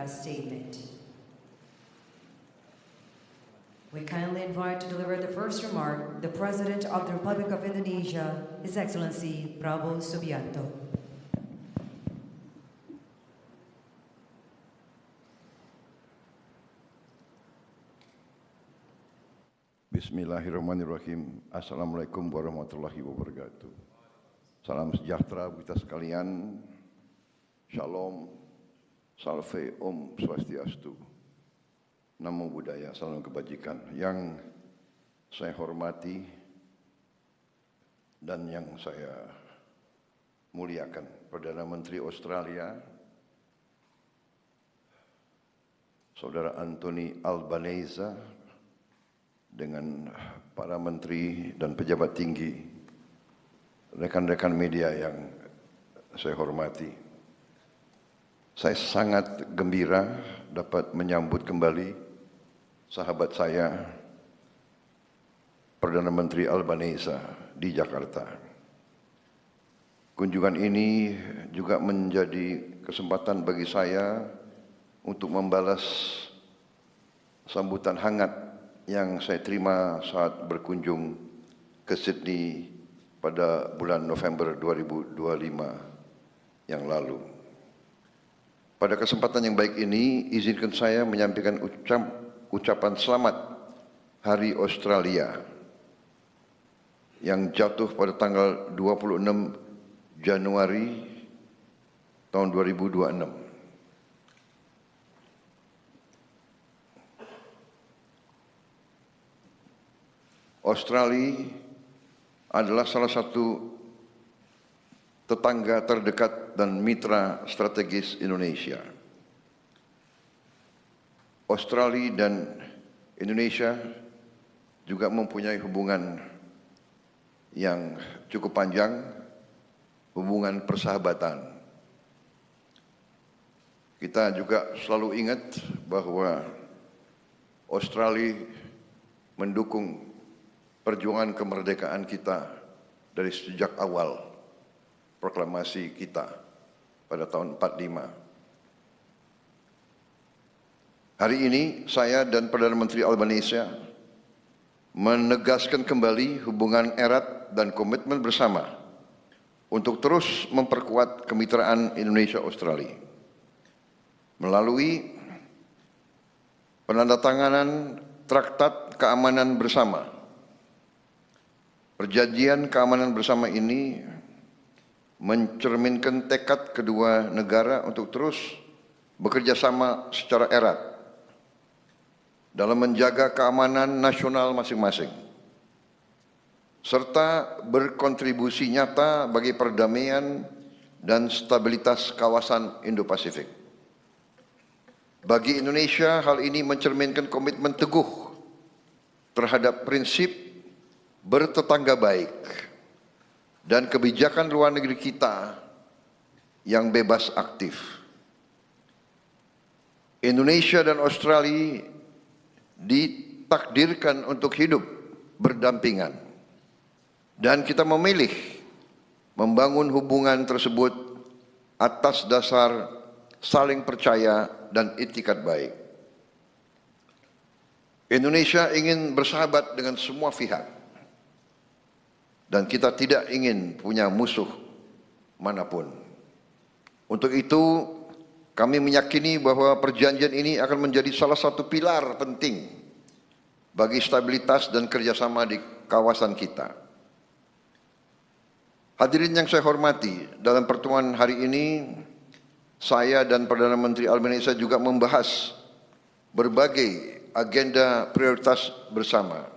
statement. We kindly invite to deliver the first remark the President of the Republic of Indonesia, His Excellency Prabowo Subianto. Bismillahirrahmanirrahim. Assalamualaikum warahmatullahi wabarakatuh. Salam sejahtera kita sekalian. Shalom, salve, om swastiastu. Namo Buddhaya, salam kebajikan. Yang saya hormati dan yang saya muliakan, Perdana Menteri Australia, Saudara Anthony Albanese, dengan para menteri dan pejabat tinggi, rekan-rekan media yang saya hormati. Saya sangat gembira dapat menyambut kembali sahabat saya, Perdana Menteri Albanese di Jakarta. Kunjungan ini juga menjadi kesempatan bagi saya untuk membalas sambutan hangat yang saya terima saat berkunjung ke Sydney pada bulan November 2025 yang lalu. Pada kesempatan yang baik ini, izinkan saya menyampaikan ucapan selamat Hari Australia yang jatuh pada tanggal 26 Januari tahun 2026. Australia adalah salah satu tetangga terdekat dan mitra strategis Indonesia. Australia dan Indonesia juga mempunyai hubungan yang cukup panjang, hubungan persahabatan. Kita juga selalu ingat bahwa Australia mendukung perjuangan kemerdekaan kita dari sejak awal proklamasi kita pada tahun 45. Hari ini saya dan Perdana Menteri Albanese menegaskan kembali hubungan erat dan komitmen bersama untuk terus memperkuat kemitraan Indonesia-Australia melalui penandatanganan Traktat Keamanan Bersama. Perjanjian keamanan bersama ini mencerminkan tekad kedua negara untuk terus bekerja sama secara erat dalam menjaga keamanan nasional masing-masing, serta berkontribusi nyata bagi perdamaian dan stabilitas kawasan Indo-Pasifik. Bagi Indonesia, hal ini mencerminkan komitmen teguh terhadap prinsip bertetangga baik dan kebijakan luar negeri kita yang bebas aktif. Indonesia dan Australia ditakdirkan untuk hidup berdampingan, dan kita memilih membangun hubungan tersebut atas dasar saling percaya dan itikat baik. Indonesia ingin bersahabat dengan semua pihak, dan kita tidak ingin punya musuh manapun. Untuk itu, kami meyakini bahwa perjanjian ini akan menjadi salah satu pilar penting bagi stabilitas dan kerjasama di kawasan kita. Hadirin yang saya hormati, dalam pertemuan hari ini, saya dan Perdana Menteri Albanese juga membahas berbagai agenda prioritas bersama.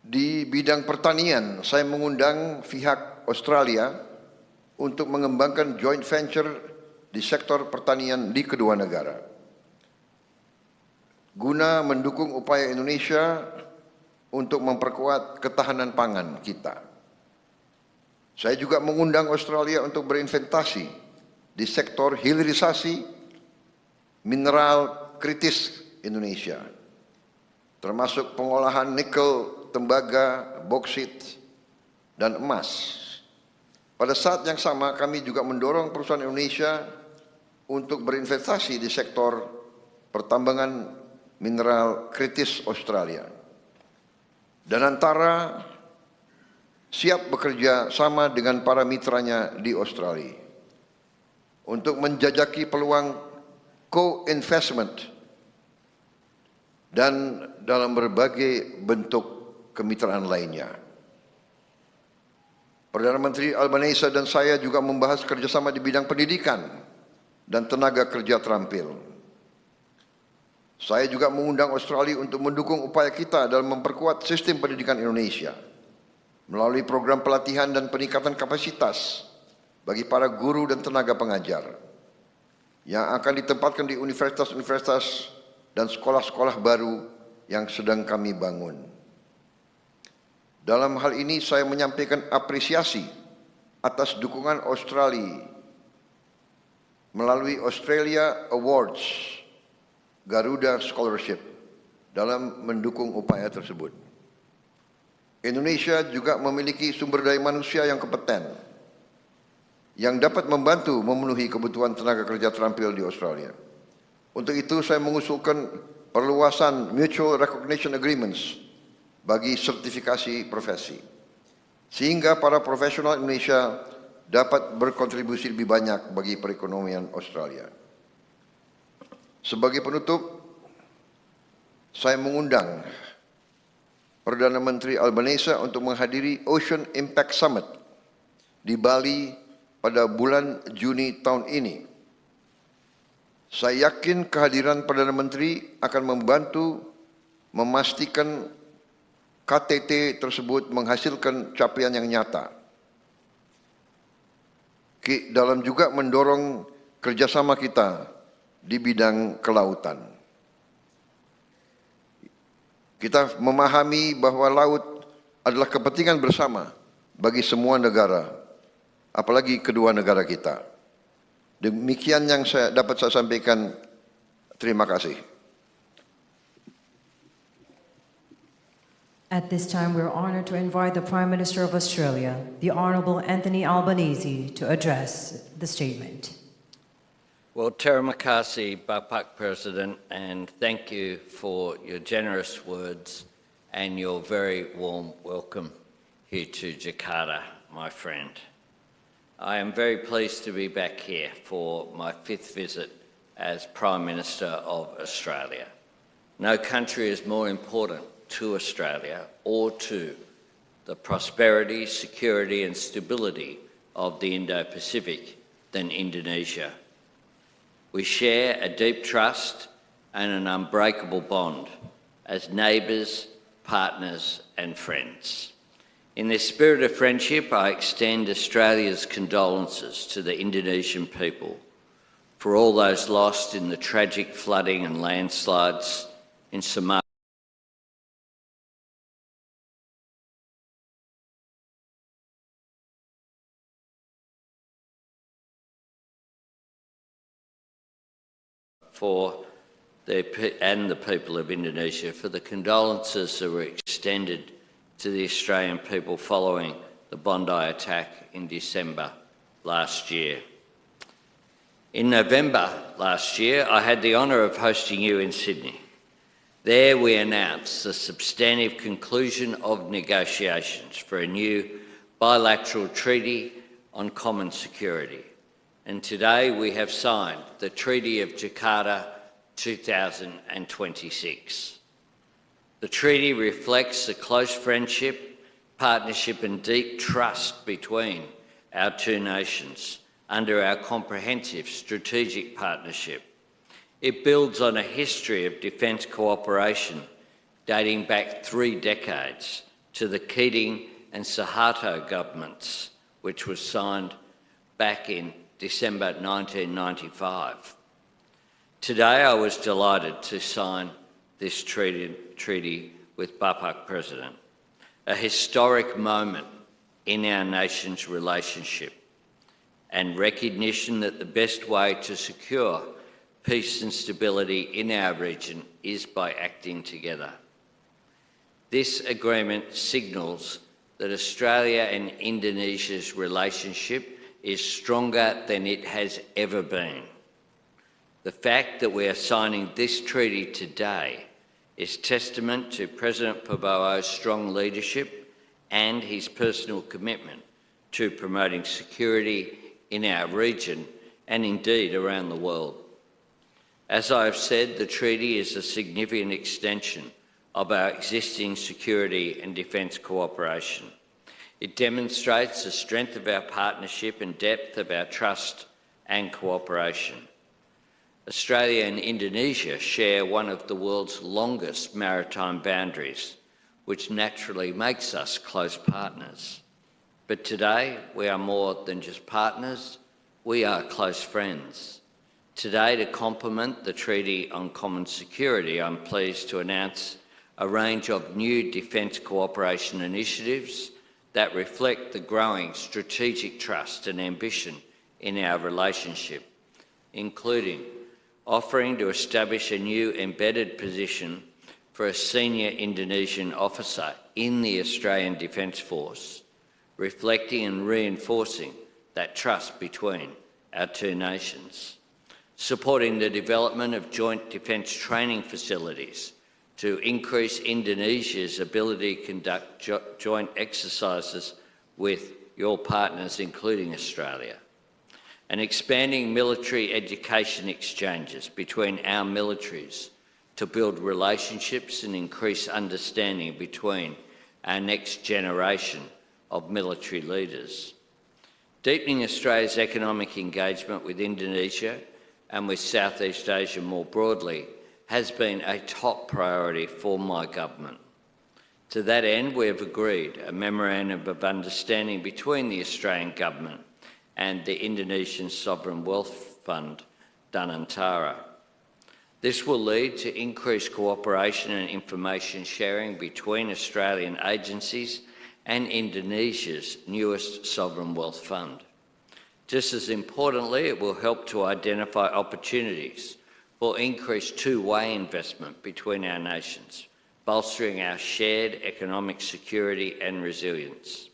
Di bidang pertanian, saya mengundang pihak Australia untuk mengembangkan joint venture di sektor pertanian di kedua negara, guna mendukung upaya Indonesia untuk memperkuat ketahanan pangan kita. Saya juga mengundang Australia untuk berinvestasi di sektor hilirisasi mineral kritis Indonesia, termasuk pengolahan nikel, tembaga, boksit, dan emas. Pada saat yang sama, kami juga mendorong perusahaan Indonesia untuk berinvestasi di sektor pertambangan mineral kritis Australia. Dan antara siap bekerja sama dengan para mitranya di Australia untuk menjajaki peluang co-investment dan dalam berbagai bentuk kemitraan lainnya. Perdana Menteri Albanese dan saya juga membahas kerjasama di bidang pendidikan dan tenaga kerja terampil. Saya juga mengundang Australia untuk mendukung upaya kita dalam memperkuat sistem pendidikan Indonesia melalui program pelatihan dan peningkatan kapasitas bagi para guru dan tenaga pengajar yang akan ditempatkan di universitas-universitas dan sekolah-sekolah baru yang sedang kami bangun. Dalam hal ini saya menyampaikan apresiasi atas dukungan Australia melalui Australia Awards Garuda Scholarship dalam mendukung upaya tersebut. Indonesia juga memiliki sumber daya manusia yang kompeten yang dapat membantu memenuhi kebutuhan tenaga kerja terampil di Australia. Untuk itu saya mengusulkan perluasan Mutual Recognition Agreements bagi sertifikasi profesi, sehingga para profesional Indonesia dapat berkontribusi lebih banyak bagi perekonomian Australia. Sebagai penutup, saya mengundang Perdana Menteri Albanese untuk menghadiri Ocean Impact Summit di Bali pada bulan Juni tahun ini. Saya yakin kehadiran Perdana Menteri akan membantu memastikan KTT tersebut menghasilkan capaian yang nyata. Dalam juga mendorong kerjasama kita di bidang kelautan. Kita memahami bahwa laut adalah kepentingan bersama bagi semua negara, apalagi kedua negara kita. Demikian yang dapat saya sampaikan. Terima kasih. At this time, we're honored to invite the Prime Minister of Australia, the Honourable Anthony Albanese, to address the statement. Well, terima kasih, Bapak President, and thank you for your generous words and your very warm welcome here to Jakarta, my friend. I am very pleased to be back here for my 5th visit as Prime Minister of Australia. No country is more important to Australia or to the prosperity, security and stability of the Indo-Pacific than Indonesia. We share a deep trust and an unbreakable bond as neighbours, partners and friends. In this spirit of friendship, I extend Australia's condolences to the Indonesian people for all those lost in the tragic flooding and landslides in Sumatra. And the people of Indonesia for the condolences that were extended to the Australian people following the Bondi attack in December last year. In November last year, I had the honour of hosting you in Sydney. There we announced the substantive conclusion of negotiations for a new bilateral treaty on common security. And today we have signed the Treaty of Jakarta 2026. The treaty reflects the close friendship, partnership and deep trust between our two nations under our comprehensive strategic partnership. It builds on a history of defence cooperation dating back 3 decades to the Keating and Suharto governments, which was signed back in December 1995. Today I was delighted to sign this treaty with Bapak President, a historic moment in our nation's relationship and recognition that the best way to secure peace and stability in our region is by acting together. This agreement signals that Australia and Indonesia's relationship is stronger than it has ever been. The fact that we are signing this treaty today is testament to President Prabowo's strong leadership and his personal commitment to promoting security in our region and indeed around the world. As I have said, the treaty is a significant extension of our existing security and defence cooperation. It demonstrates the strength of our partnership and depth of our trust and cooperation. Australia and Indonesia share one of the world's longest maritime boundaries, which naturally makes us close partners. But today, we are more than just partners, we are close friends. Today, to complement the Treaty on Common Security, I'm pleased to announce a range of new defence cooperation initiatives that reflect the growing strategic trust and ambition in our relationship, including offering to establish a new embedded position for a senior Indonesian officer in the Australian Defence Force, reflecting and reinforcing that trust between our two nations, supporting the development of joint defence training facilities to increase Indonesia's ability to conduct joint exercises with your partners, including Australia, and expanding military education exchanges between our militaries to build relationships and increase understanding between our next generation of military leaders. Deepening Australia's economic engagement with Indonesia and with Southeast Asia more broadly has been a top priority for my government. To that end, we have agreed a memorandum of understanding between the Australian government and the Indonesian Sovereign Wealth Fund, Antara. This will lead to increased cooperation and information sharing between Australian agencies and Indonesia's newest sovereign wealth fund. Just as importantly, it will help to identify opportunities for increased two-way investment between our nations, bolstering our shared economic security and resilience.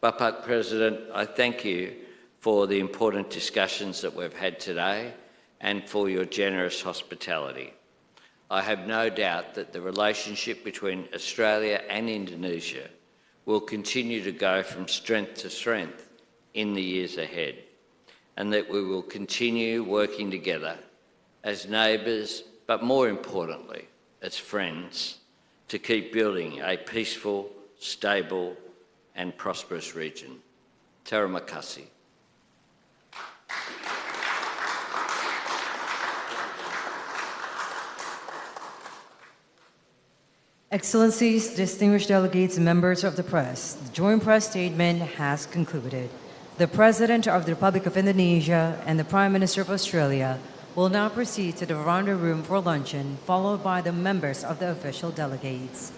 Bapak President, I thank you for the important discussions that we've had today and for your generous hospitality. I have no doubt that the relationship between Australia and Indonesia will continue to go from strength to strength in the years ahead, and that we will continue working together as neighbours, but more importantly, as friends, to keep building a peaceful, stable and prosperous region. Terima kasih. Excellencies, distinguished delegates, and members of the press, the joint press statement has concluded. The President of the Republic of Indonesia and the Prime Minister of Australia will now proceed to the Veranda Room for luncheon, followed by the members of the official delegates.